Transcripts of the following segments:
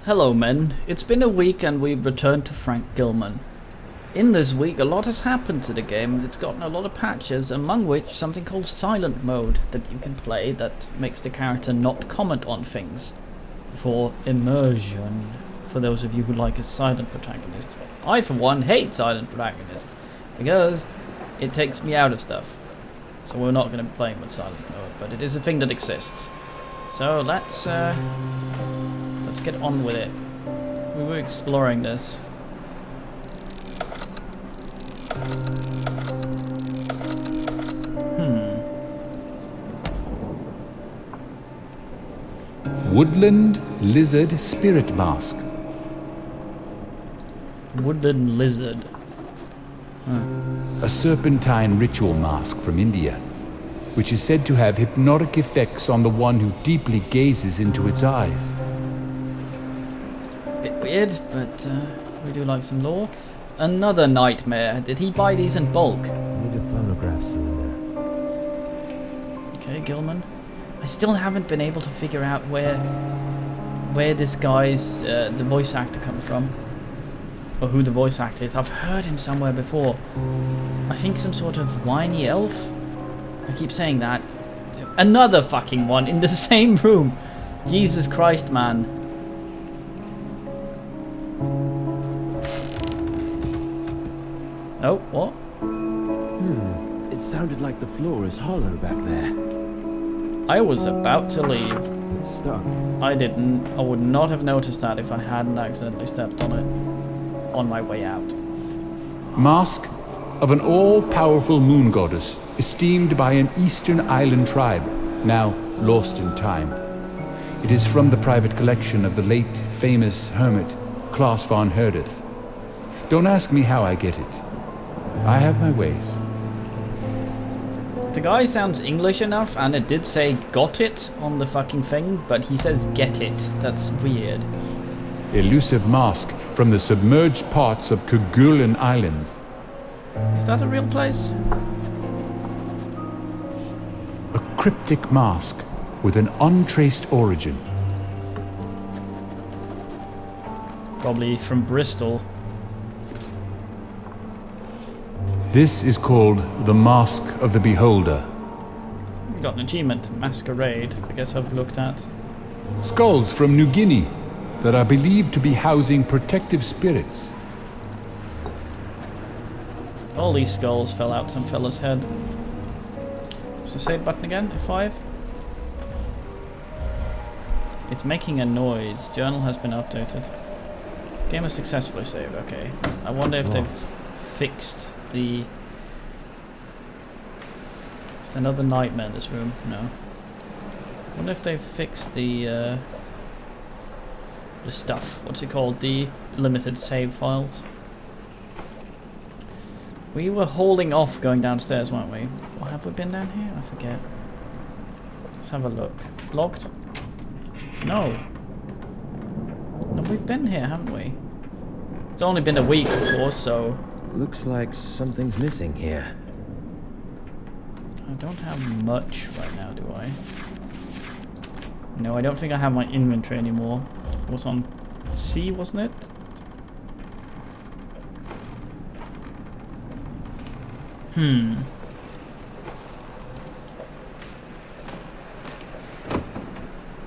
Hello men, it's been a week and we've returned to Frank Gilman. In this week a lot has happened to the game. It's gotten a lot of patches, among which something called silent mode that you can play that makes the character not comment on things. For immersion, for those of you who like a silent protagonist. I for one hate silent protagonists because it takes me out of stuff. So we're not going to be playing with silent mode, but it is a thing that exists. So let's get on with it. We were exploring this. Woodland Lizard Spirit Mask. Woodland lizard. A serpentine ritual mask from India, which is said to have hypnotic effects on the one who deeply gazes into its eyes. Bit weird, but we do like some lore. Another nightmare. Did he buy these in bulk? Need a phonograph cylinder. Okay, Gilman. I still haven't been able to figure out where this guy's the voice actor comes from, or who the voice actor is. I've heard him somewhere before. I think some sort of whiny elf. I keep saying that. Another fucking one in the same room. Jesus Christ, man. Oh, what? It sounded like the floor is hollow back there. I was about to leave. It's stuck. I didn't. I would not have noticed that if I hadn't accidentally stepped on it on my way out. Mask of an all-powerful moon goddess, esteemed by an eastern island tribe, now lost in time. It is from the private collection of the late famous hermit, Klaus von Herdeth. Don't ask me how I get it. I have my ways. The guy sounds English enough, and it did say got it on the fucking thing, but he says get it. That's weird. Elusive mask from the submerged parts of Kerguelen Islands. Is that a real place? A cryptic mask with an untraced origin. Probably from Bristol. This is called the Mask of the Beholder. We got an achievement, Masquerade. I guess I've looked at. Skulls from New Guinea that are believed to be housing protective spirits. All these skulls fell out some fella's head. What's the save button again? F5? It's making a noise. Journal has been updated. Game is successfully saved. Okay. I wonder if they've fixed the... Is there another nightmare in this room? No. I wonder if they've fixed the stuff. What's it called? The limited save files. We were holding off going downstairs, weren't we? Or have we been down here? I forget. Let's have a look. Locked? No. No, we've been here, haven't we? It's only been a week, of course, so... Looks like something's missing here. I don't have much right now, do I? No, I don't think I have my inventory anymore. It was on C, wasn't it?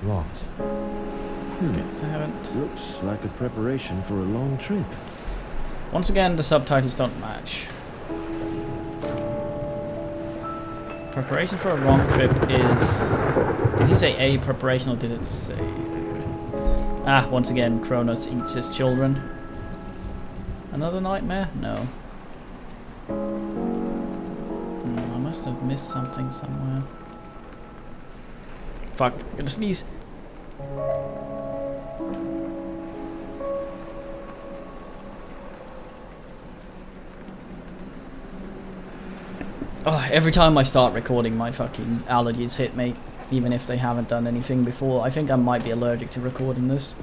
Locked. Guess I haven't. Looks like a preparation for a long trip. Once again, the subtitles don't match. Preparation for a long trip is... Did he say a preparation or did it say... Okay. Ah, once again, Kronos eats his children. Another nightmare? No. I must have missed something somewhere. Fuck, I'm gonna sneeze. Oh, every time I start recording, my fucking allergies hit me, even if they haven't done anything before. I think I might be allergic to recording this.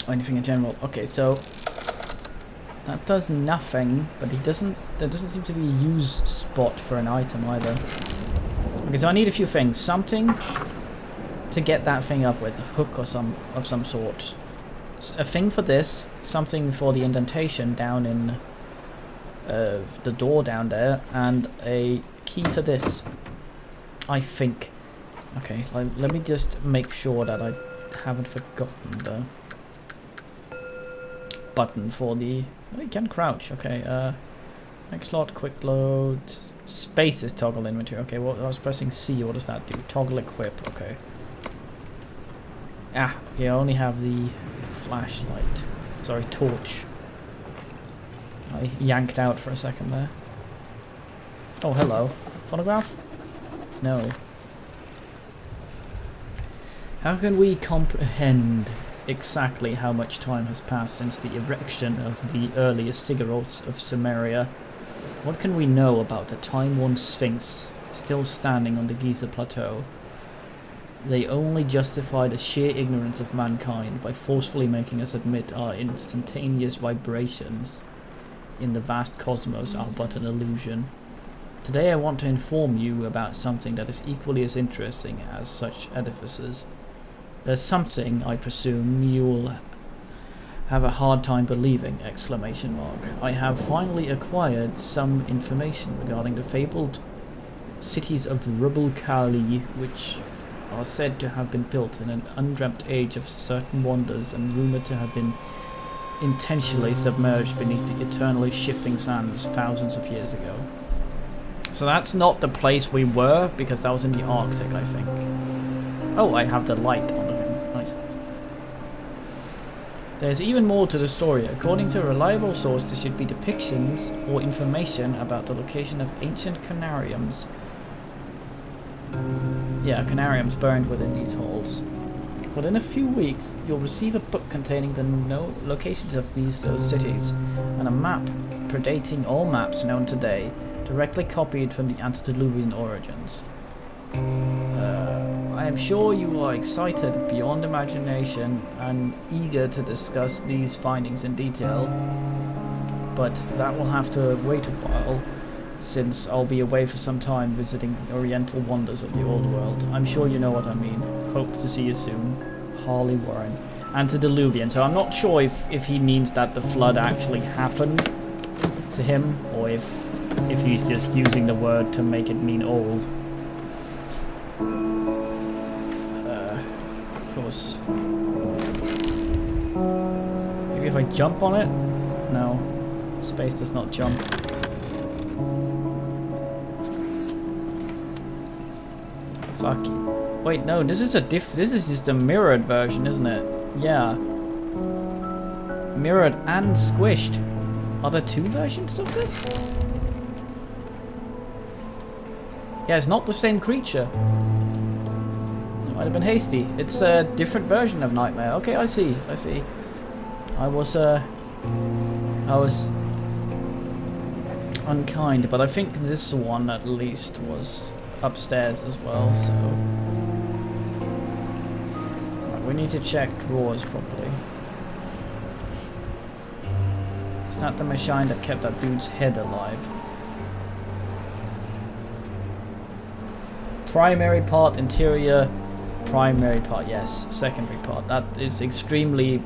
Or anything in general. Okay, so... That does nothing, but there doesn't seem to be a use spot for an item either. Okay, so I need a few things. Something to get that thing up with a hook or some sort. A thing for this, something for the indentation down in the door down there, and a key for this, I think. Okay, let me just make sure that I haven't forgotten the button for the... Oh, you can crouch, okay. Next slot, quick load, space is toggle inventory. Okay, well, I was pressing C, what does that do? Toggle equip, okay. Ah, okay, I only have the flashlight. Sorry, torch. I yanked out for a second there. Oh, hello. Phonograph? No. How can we comprehend exactly how much time has passed since the erection of the earliest ziggurats of Sumeria? What can we know about the time-worn Sphinx still standing on the Giza Plateau? They only justify the sheer ignorance of mankind by forcefully making us admit our instantaneous vibrations in the vast cosmos are but an illusion. Today I want to inform you about something that is equally as interesting as such edifices. There's something, I presume, you'll have a hard time believing! Exclamation mark. I have finally acquired some information regarding the fabled cities of Rubble-Kali, which are said to have been built in an undreamt age of certain wonders and rumoured to have been intentionally submerged beneath the eternally shifting sands thousands of years ago. So that's not the place we were, because that was in the Arctic, I think. Oh, I have the light on the thing. Nice. There's even more to the story. According to a reliable source, there should be depictions or information about the location of ancient Conariums. Yeah, Conariums burned within these holes. Within a few weeks, you'll receive a book containing the locations of those cities, and a map predating all maps known today, directly copied from the antediluvian origins. I am sure you are excited beyond imagination and eager to discuss these findings in detail, but that will have to wait a while, since I'll be away for some time visiting the oriental wonders of the old world. I'm sure you know what I mean. Hope to see you soon. Harley Warren. Antediluvian. So I'm not sure if he means that the flood actually happened to him, or if he's just using the word to make it mean old. Of course. Maybe if I jump on it? No. Space does not jump. Fuck. Wait, no, this is just a mirrored version, isn't it? Yeah. Mirrored and squished. Are there two versions of this? Yeah, it's not the same creature. It might have been hasty. It's a different version of Nightmare. Okay, I see. I was unkind, but I think this one at least was upstairs as well, so... Right, we need to check drawers properly. Is that the machine that kept that dude's head alive? Primary part, interior, primary part, yes. Secondary part. That is extremely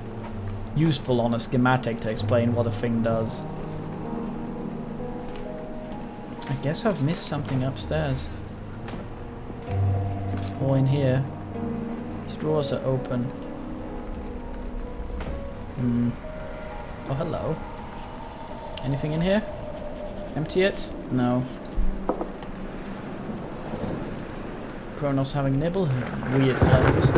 useful on a schematic to explain what a thing does. I guess I've missed something upstairs. Or in here. These drawers are open. Oh, hello. Anything in here? Empty it? No. Kronos having nibble? Weird flames.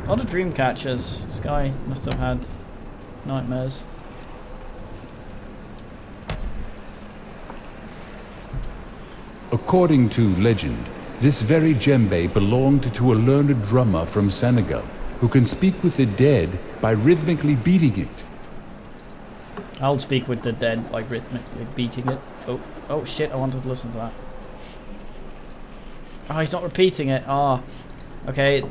A lot of dream catchers. This guy must have had nightmares. According to legend, this very djembe belonged to a learned drummer from Senegal, who can speak with the dead by rhythmically beating it. I'll speak with the dead by rhythmically beating it. Oh shit, I wanted to listen to that. Oh, he's not repeating it. Oh, okay.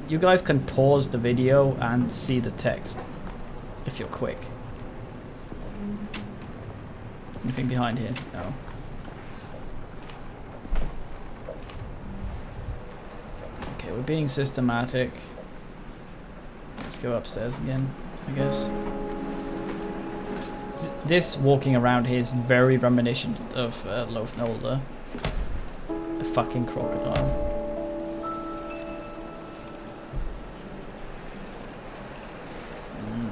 You guys can pause the video and see the text, if you're quick. Anything behind here? No. we're being systematic. Let's go upstairs again, I guess. This walking around here is very reminiscent of Loathnolder. A fucking crocodile.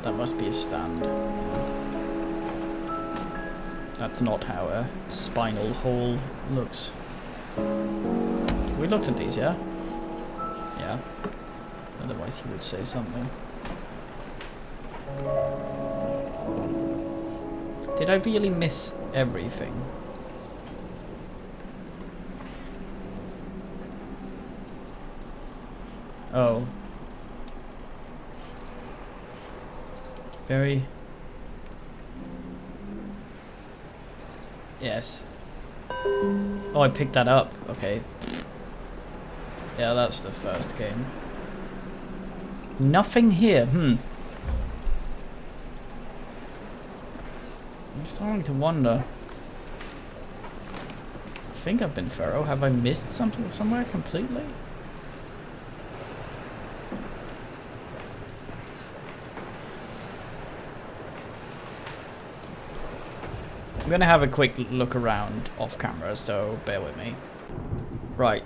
That must be a stand. That's not how a spinal hole looks. We looked at these, yeah? Yeah. Otherwise he would say something. Did I really miss everything? Oh. Very... Yes. Oh, I picked that up. Okay. Yeah, that's the first game. Nothing here. I'm starting to wonder. I think I've been thorough. Have I missed something somewhere completely? I'm gonna have a quick look around off camera, so bear with me. Right.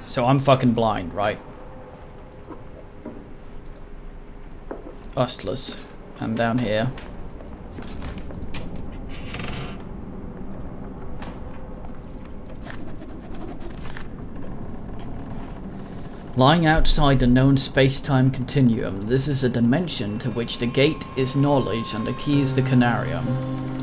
So I'm fucking blind, right? Ustless. I'm down here. Lying outside the known space-time continuum, this is a dimension to which the gate is knowledge and the key is the Conarium.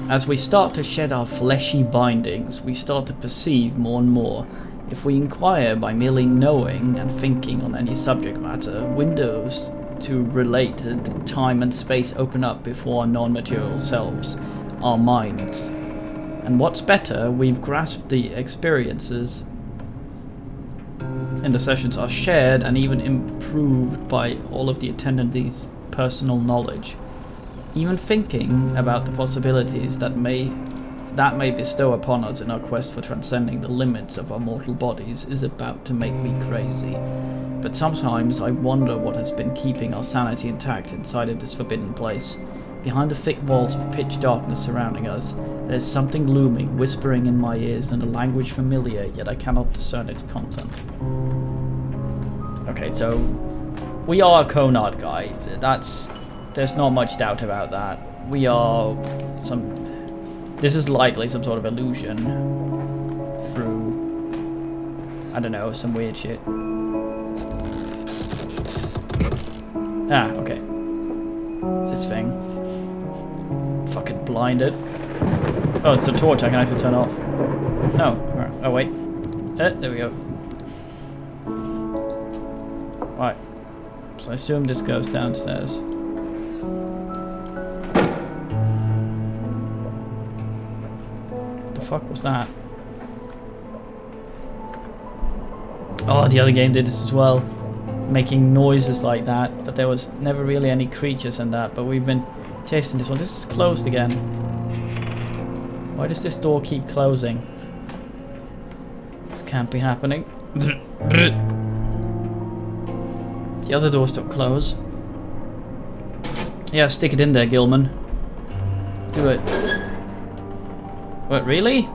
As we start to shed our fleshy bindings, we start to perceive more and more. If we inquire by merely knowing and thinking on any subject matter, windows to related time and space open up before our non-material selves, our minds. And what's better, we've grasped the experiences in the sessions are shared and even improved by all of the attendees' personal knowledge. Even thinking about the possibilities that may bestow upon us in our quest for transcending the limits of our mortal bodies is about to make me crazy. But sometimes I wonder what has been keeping our sanity intact inside of this forbidden place. Behind the thick walls of pitch darkness surrounding us, there's something looming, whispering in my ears in a language familiar, yet I cannot discern its content. Okay, so we are a Conard guy. There's not much doubt about that. We are this is likely some sort of illusion through, I don't know, some weird shit. Ah, okay. This thing. Fucking blinded. Oh, it's the torch I can actually turn off. No. Oh, wait. There we go. Right. So I assume this goes downstairs. The fuck was that? Oh, the other game did this as well. Making noises like that, but there was never really any creatures in that, but we've been chasing this one. This is closed again. Why does this door keep closing? This can't be happening. The other doors don't close. Yeah, stick it in there, Gilman. Do it. What, really?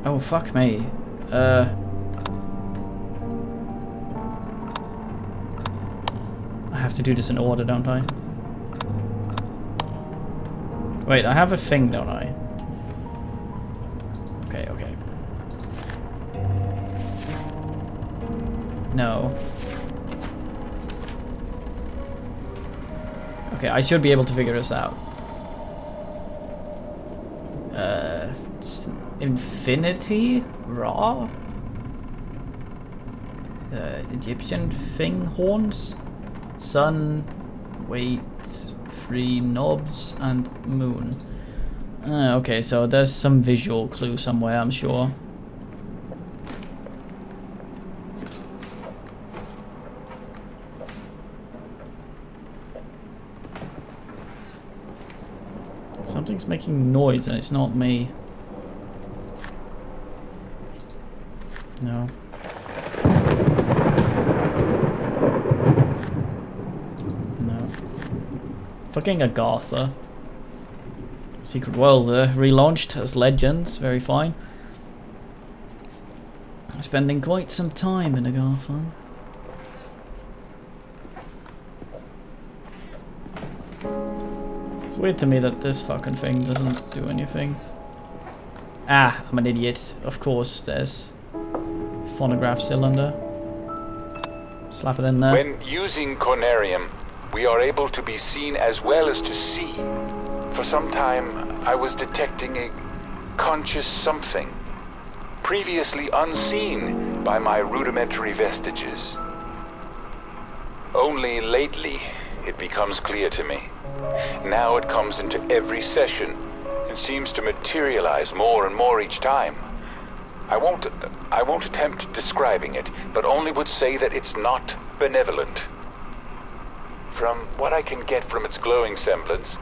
Oh, fuck me. I have to do this in order, don't I? Wait, I have a thing, don't I? Okay, okay. No. Okay, I should be able to figure this out. Infinity? Raw? Egyptian thing horns? Sun, weight, 3 knobs, and moon. Okay, so there's some visual clue somewhere, I'm sure. Something's making noise and it's not me. No. Fucking Agartha. Secret World relaunched as Legends. Very fine. Spending quite some time in Agartha. It's weird to me that this fucking thing doesn't do anything. Ah, I'm an idiot. Of course, there's phonograph cylinder. Slap it in there. When using Conarium, we are able to be seen as well as to see. For some time, I was detecting a conscious something, previously unseen by my rudimentary vestiges. Only lately, it becomes clear to me. Now it comes into every session and seems to materialize more and more each time. I won't attempt describing it, but only would say that it's not benevolent. From what I can get from its glowing semblance,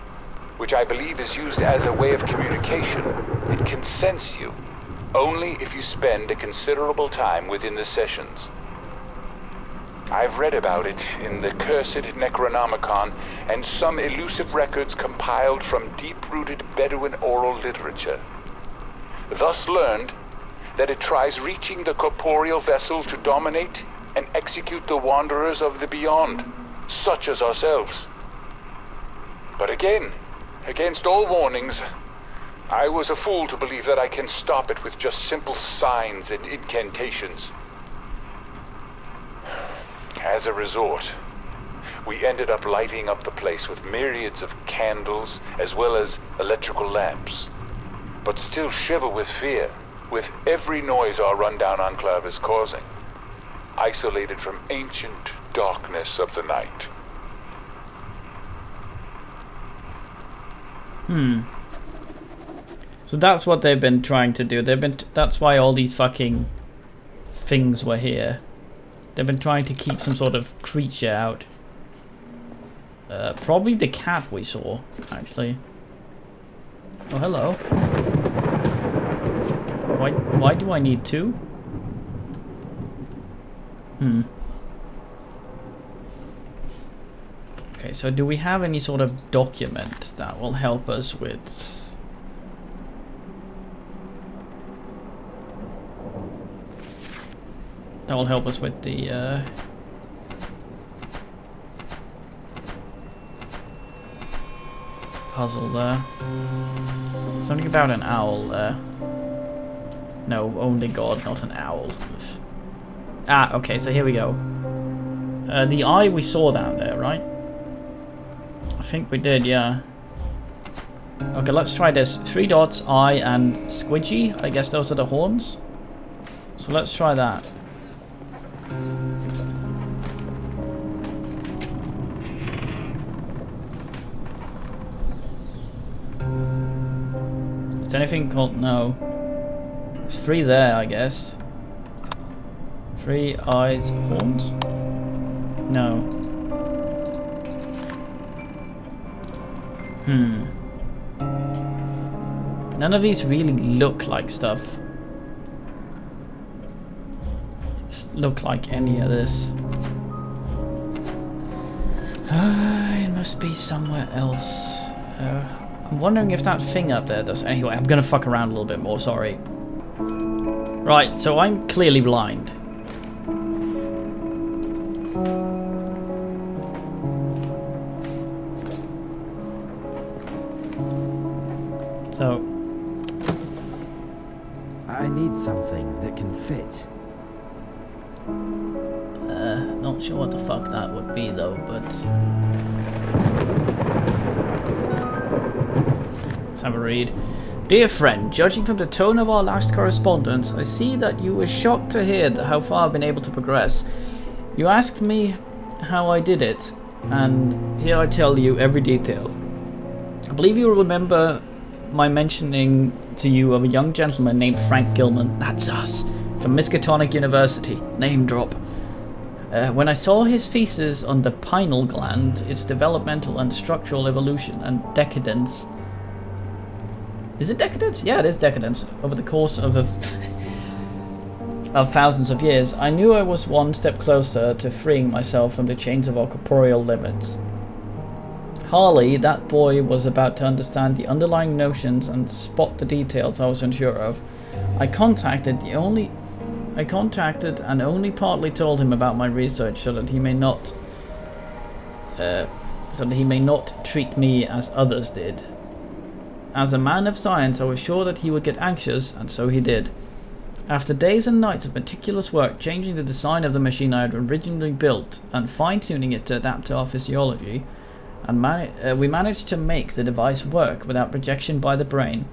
which I believe is used as a way of communication, it can sense you, only if you spend a considerable time within the sessions. I've read about it in the cursed Necronomicon and some elusive records compiled from deep-rooted Bedouin oral literature. Thus learned that it tries reaching the corporeal vessel to dominate and execute the wanderers of the beyond, such as ourselves. But again, against all warnings, I was a fool to believe that I can stop it with just simple signs and incantations. As a resort, we ended up lighting up the place with myriads of candles as well as electrical lamps, but still shiver with fear with every noise our rundown enclave is causing, isolated from ancient darkness of the night. So that's what they've been trying to do. That's why all these fucking things were here. They've been trying to keep some sort of creature out. Probably the cat we saw, actually. Oh, hello. Why do I need two? Okay, so do we have any sort of document that will help us with... That will help us with the puzzle there. Something about an owl there. No, only God, not an owl. Ah, okay, so here we go. The eye we saw down there, right? I think we did, yeah. Okay, let's try this. 3 dots, eye, and squidgy. I guess those are the horns. So let's try that. Is there anything called... No. There's 3 there, I guess. 3 eyes, horns. No. None of these really look like stuff. Just look like any of this. It must be somewhere else. I'm wondering if that thing up there does... Anyway, I'm gonna fuck around a little bit more, sorry. Right, so I'm clearly blind. So... I need something that can fit. Not sure what the fuck that would be though, but... Let's have a read. Dear friend, judging from the tone of our last correspondence, I see that you were shocked to hear how far I've been able to progress. You asked me how I did it, and here I tell you every detail. I believe you will remember my mentioning to you of a young gentleman named Frank Gilman. That's us, from Miskatonic University. Name drop. When I saw his thesis on the pineal gland, its developmental and structural evolution and decadence... Is it decadence? Yeah, it is decadence. Over the course of of thousands of years, I knew I was one step closer to freeing myself from the chains of our corporeal limits. Harley, that boy was about to understand the underlying notions and spot the details I was unsure of. I contacted and only partly told him about my research so that he may not treat me as others did. As a man of science, I was sure that he would get anxious, and so he did. After days and nights of meticulous work changing the design of the machine I had originally built and fine-tuning it to adapt to our physiology, and we managed to make the device work without rejection by the brain.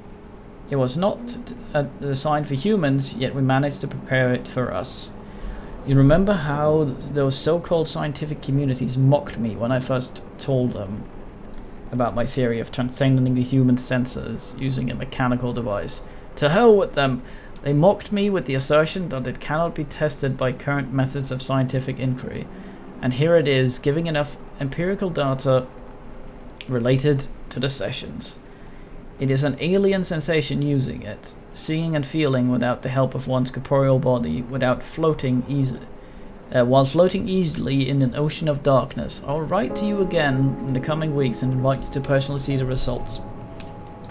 It was not designed for humans, yet we managed to prepare it for us. You remember how those so-called scientific communities mocked me when I first told them about my theory of transcending the human senses using a mechanical device? To hell with them! They mocked me with the assertion that it cannot be tested by current methods of scientific inquiry. And here it is, giving enough empirical data related to the sessions. It is an alien sensation using it, seeing and feeling without the help of one's corporeal body, while floating easily in an ocean of darkness. I'll write to you again in the coming weeks and invite you to personally see the results.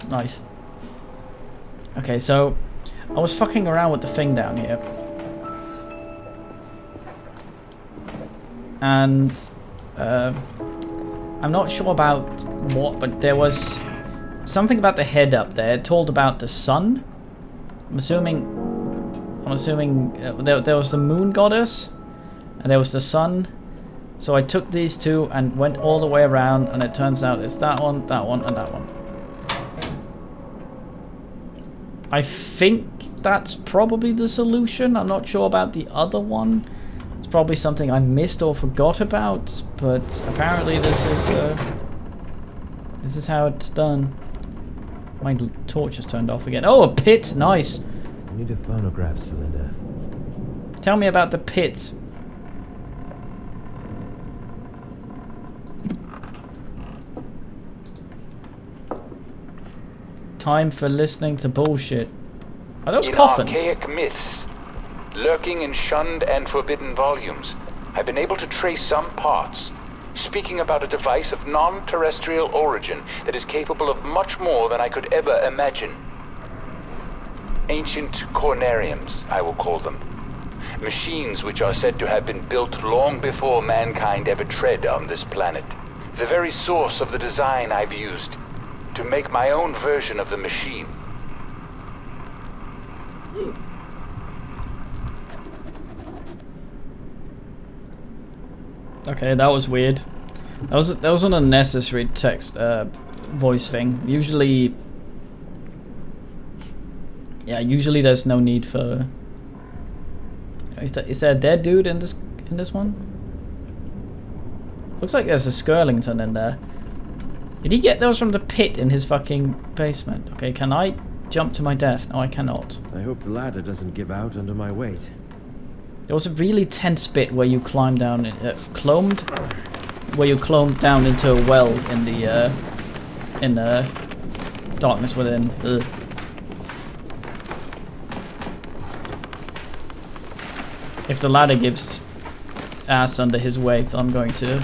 Nice. Okay, so I was fucking around with the thing down here. And I'm not sure about what, but there was something about the head up there. It told about the sun. I'm assuming there was the moon goddess and there was the sun. So I took these two and went all the way around, and it turns out it's that one, and that one. I think that's probably the solution. I'm not sure about the other one. It's probably something I missed or forgot about, but apparently this is how it's done. My torch has turned off again. Oh, a pit! Nice! I need a phonograph cylinder. Tell me about the pit. Time for listening to bullshit. Are those coffins? Archaic myths, lurking in shunned and forbidden volumes, I've been able to trace some parts, speaking about a device of non-terrestrial origin that is capable of much more than I could ever imagine. Ancient Conariums, I will call them. Machines which are said to have been built long before mankind ever tread on this planet. The very source of the design I've used to make my own version of the machine. Okay, that was weird. That was an unnecessary text voice thing. Usually there's no need for. Is there a dead dude in this one? Looks like there's a Skirlington in there. Did he get those from the pit in his fucking basement? Okay, can I jump to my death? No, I cannot. I hope the ladder doesn't give out under my weight. There was a really tense bit where you climb down, clombed down into a well in the darkness within. Ugh. If the ladder gives ass under his weight, I'm going to.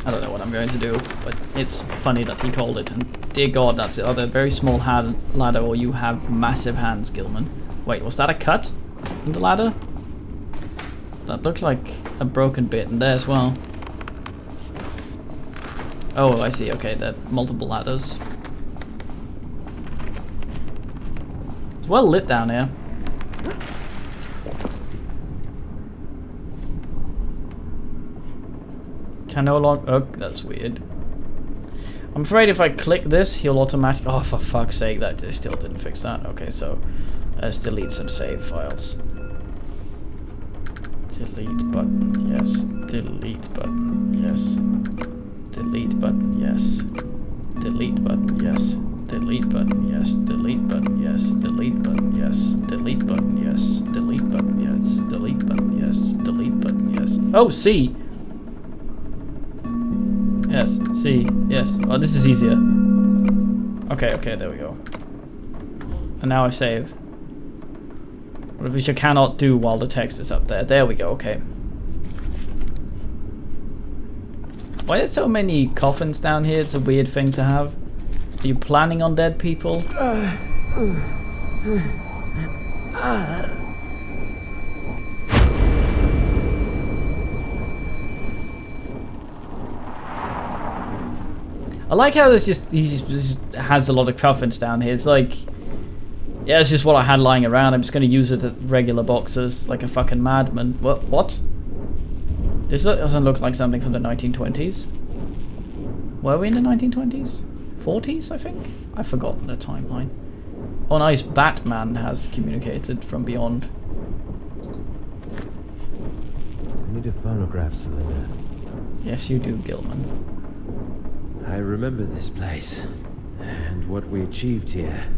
I don't know what I'm going to do, but it's funny that he called it. And dear God, that's either a very small ladder or you have massive hands, Gilman. Wait, was that a cut in the ladder? That looked like a broken bit in there as well. Oh, I see. Okay, there are multiple ladders. It's well lit down here. Can no longer. Oh, that's weird. I'm afraid if I click this, he'll automatically. Oh, for fuck's sake, that still didn't fix that. Okay, so let's delete some save files. Delete button, yes. Delete button, yes. Delete button, yes. Delete button, yes. Delete button, yes. Delete button, yes. Delete button, yes. Delete button, yes. Delete button, yes. Delete button, yes. Delete button, yes. Oh, C. Yes, C, yes. Oh, this is easier. Okay, there we go. And now I save. Which I cannot do while the text is up there. There we go, okay. Why are so many coffins down here? It's a weird thing to have. Are you planning on dead people? I like how he just has a lot of coffins down here. It's like, yeah, it's just what I had lying around. I'm just going to use it at regular boxes like a fucking madman. What? This doesn't look like something from the 1920s. Were we in the 1920s? 40s, I think? I've forgotten the timeline. Oh nice, Batman has communicated from beyond. I need a phonograph cylinder. Yes you do, Gilman. I remember this place, and what we achieved here.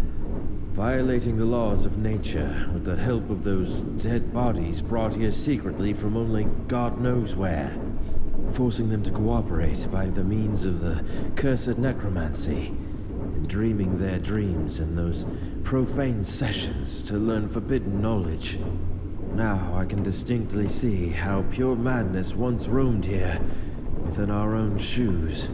Violating the laws of nature with the help of those dead bodies brought here secretly from only God knows where. Forcing them to cooperate by the means of the cursed necromancy, and dreaming their dreams in those profane sessions to learn forbidden knowledge. Now I can distinctly see how pure madness once roamed here, within our own shoes.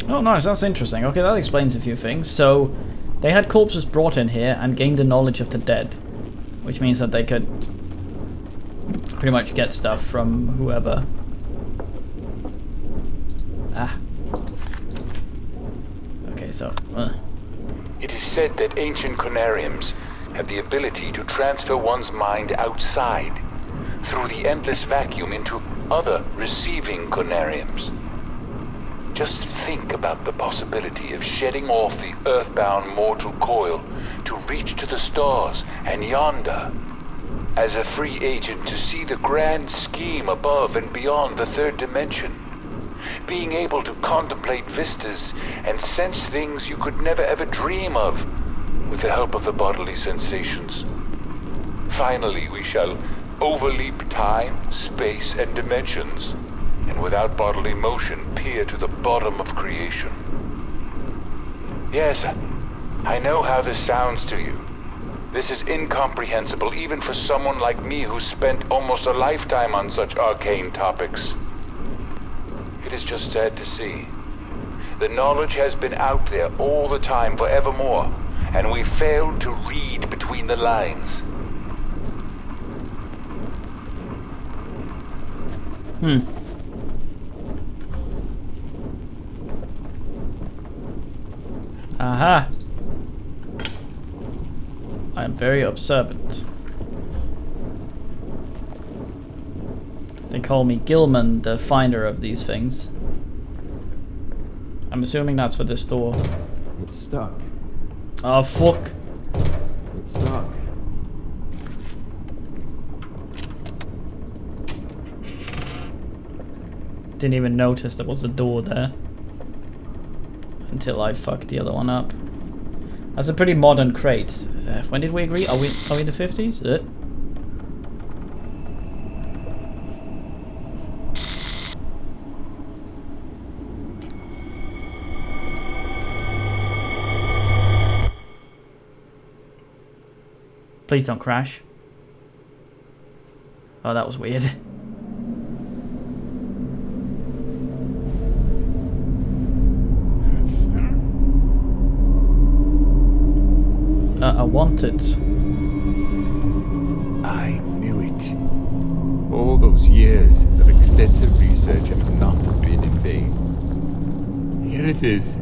Oh nice, that's interesting. Okay, that explains a few things. So, they had corpses brought in here and gained the knowledge of the dead. Which means that they could pretty much get stuff from whoever. Ah. Okay, so... It is said that ancient Conariums have the ability to transfer one's mind outside, through the endless vacuum, into other receiving Conariums. Just think about the possibility of shedding off the earthbound mortal coil to reach to the stars and yonder, as a free agent to see the grand scheme above and beyond the third dimension. Being able to contemplate vistas and sense things you could never ever dream of, with the help of the bodily sensations. Finally, we shall overleap time, space, and dimensions, and without bodily motion peer to the bottom of creation. Yes, I know how this sounds to you. This is incomprehensible even for someone like me who spent almost a lifetime on such arcane topics. It is just sad to see. The knowledge has been out there all the time, forevermore, and we failed to read between the lines. Aha! I am very observant. They call me Gilman, the finder of these things. I'm assuming that's for this door. It's stuck. Oh fuck! It's stuck. Didn't even notice there was a door there. Until I fucked the other one up. That's a pretty modern crate. When did we agree? Are we in the 50s? Please don't crash. Oh, that was weird. I want it. I knew it. All those years of extensive research have not been in vain. Here it is,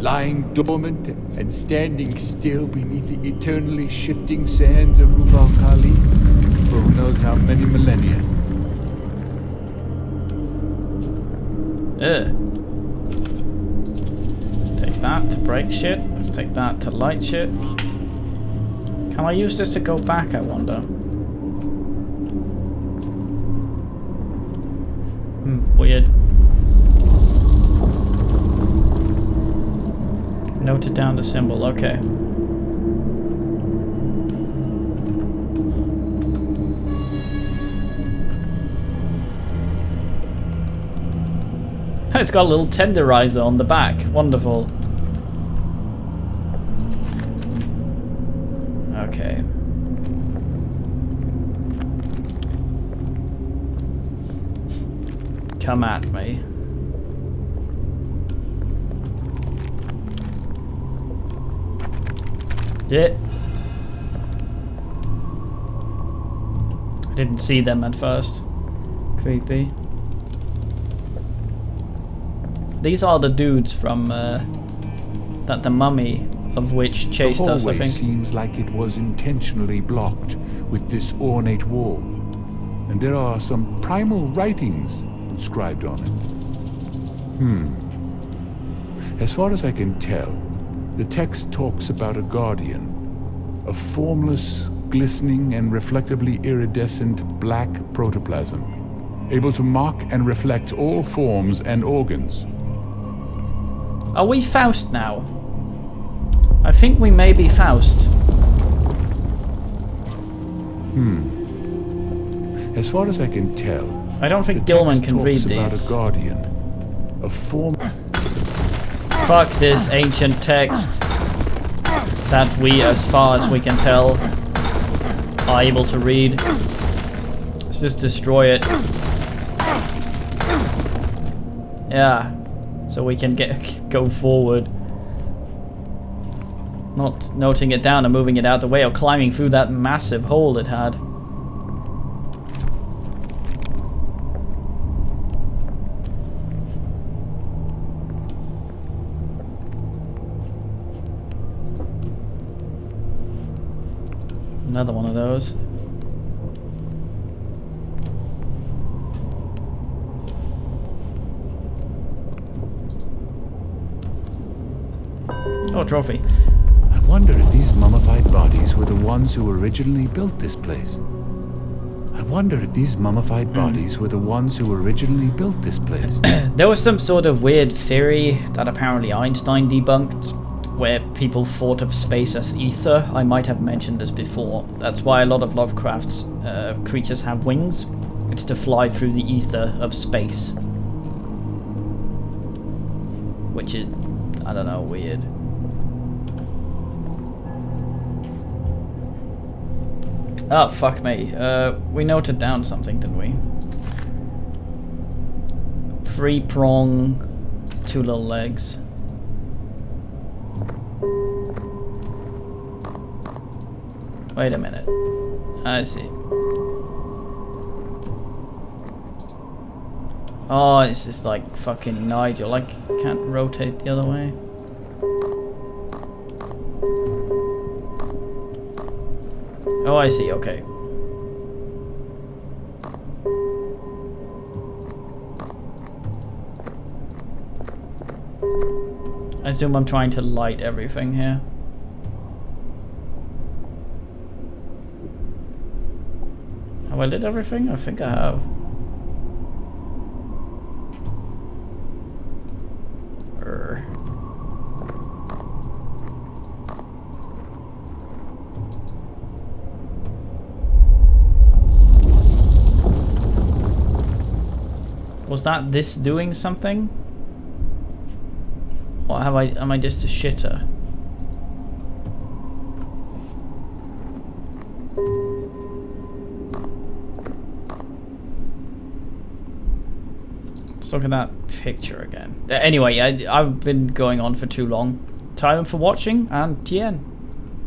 lying dormant and standing still beneath the eternally shifting sands of Rubal Khali for who knows how many millennia. Let's take that to break shit. Let's take that to light shit. Can I use this to go back, I wonder? Weird. Noted down the symbol, okay. It's got a little tenderizer on the back. Wonderful. Okay. Come at me. Yeah. I didn't see them at first. Creepy. These are the dudes from that the mummy of which chased us, I The hallway think. seems like it was intentionally blocked with this ornate wall, and there are some primal writings inscribed on it. As far as I can tell, the text talks about a guardian, a formless, glistening and reflectively iridescent black protoplasm, able to mock and reflect all forms and organs. Are we Faust now? I think we may be Faust. As far as I can tell, I don't the think Gilman text can read talks about these. a guardian, a form. Fuck this ancient text that we, as far as we can tell, are able to read. Let's just destroy it. Yeah, so we can go forward. Not noting it down and moving it out the way or climbing through that massive hole it had. Another one of those. Oh, trophy. I wonder if these mummified bodies were the ones who originally built this place. I wonder if these mummified bodies were the ones who originally built this place. There was some sort of weird theory that apparently Einstein debunked, where people thought of space as ether. I might have mentioned this before. That's why a lot of Lovecraft's creatures have wings. It's to fly through the ether of space. Which is, I don't know, weird. Oh, fuck me. We noted down something, didn't we? 3 prong, 2 little legs. Wait a minute. I see. Oh, it's just like fucking Nigel. Like, can't rotate the other way. Oh, I see. Okay. I assume I'm trying to light everything here. Have I lit everything? I think I have. Was that this doing something? Or am I just a shitter? Let's look at that picture again. Anyway, I've been going on for too long. Time for watching, and TN.